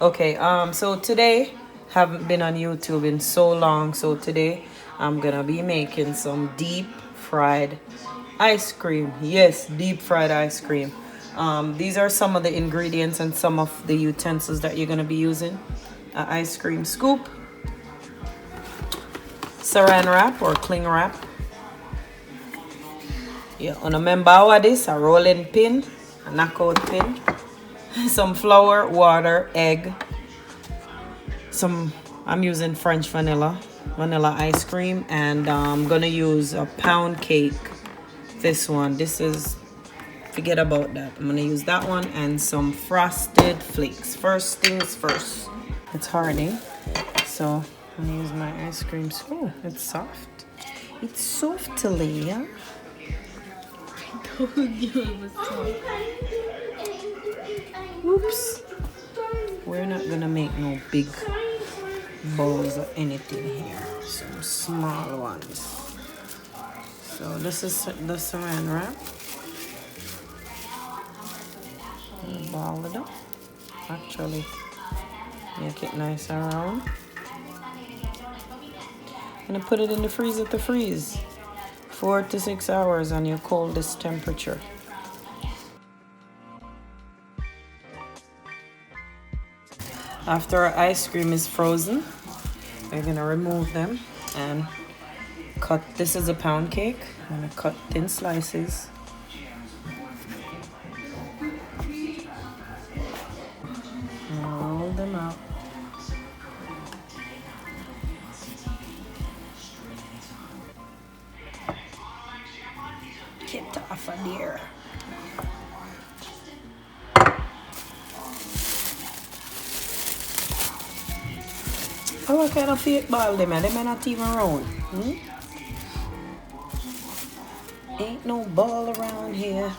Okay, so today haven't been on YouTube in so long, so today I'm gonna be making some deep fried ice cream. Yes, deep fried ice cream. These are some of the ingredients and some of the utensils that you're gonna be using. An ice cream scoop, saran wrap or cling wrap. Yeah, on a member of this, a rolling pin, a knockout pin, some flour, water, egg, some I'm using French vanilla ice cream, and I'm gonna use a pound cake. This is, forget about that. I'm gonna use that one and some frosted flakes. First things first. It's hardening, so I'm gonna use my ice cream. Oh, it's soft. It's softly, yeah. Oops. We're not gonna make no big bowls or anything here. Some small ones. So this is the saran wrap. Ball it up. Actually, make it nice and round. And put it in the freezer to freeze 4 to 6 hours on your coldest temperature. After our ice cream is frozen, we're gonna remove them and cut. This is a pound cake. I'm gonna cut thin slices. And roll them out. Get off of there. Oh, what kind of fake ball them? They may not even round. Ain't no ball around here.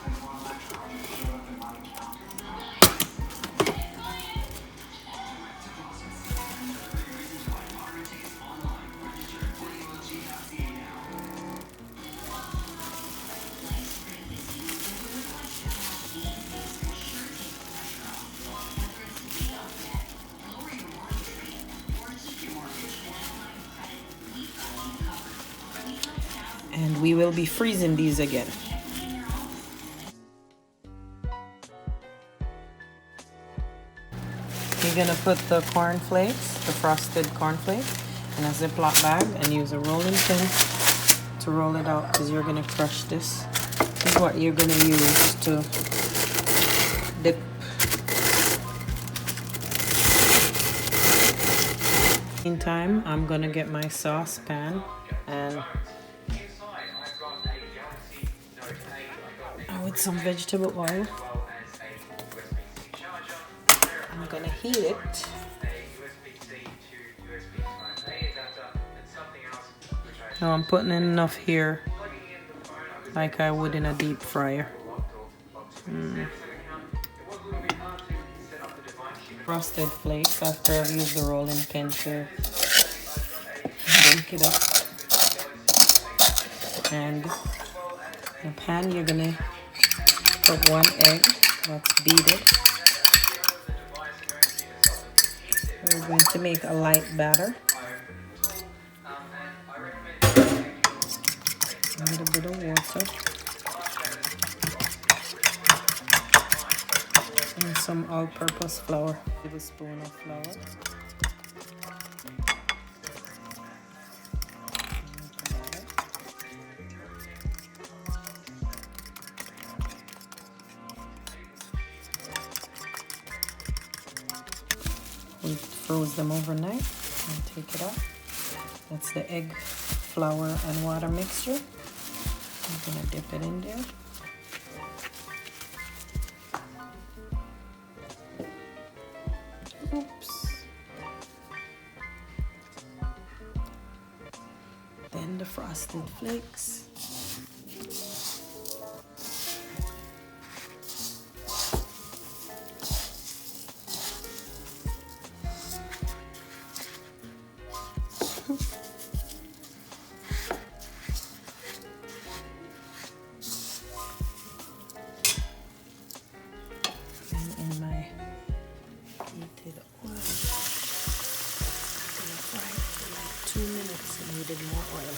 And we will be freezing these again. You're gonna put the cornflakes, the frosted cornflakes, in a Ziploc bag and use a rolling pin to roll it out, because you're gonna crush this. This is what you're gonna use to dip. Meantime, I'm gonna get my saucepan and with some vegetable oil. I'm gonna heat it. Now I'm putting in enough here, like I would in a deep fryer. Frosted flakes after I've used the rolling pin to break it up. And in the pan, you're gonna put 1 egg that's beaten. We're going to make a light batter. A little bit of water. And some all-purpose flour. A tablespoon of flour. We froze them overnight and take it out. That's the egg, flour, and water mixture. I'm gonna dip it in there. Oops. Then the frosted flakes. And in my heated Gonna fry it for like 2 minutes and needed more oil.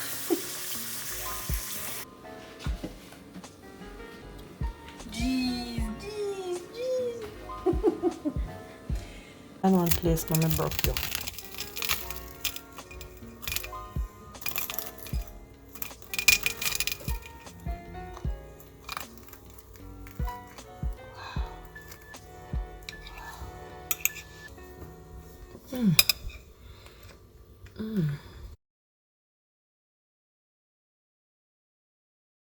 Jeez, jeez, jeez. And one place when I broke you.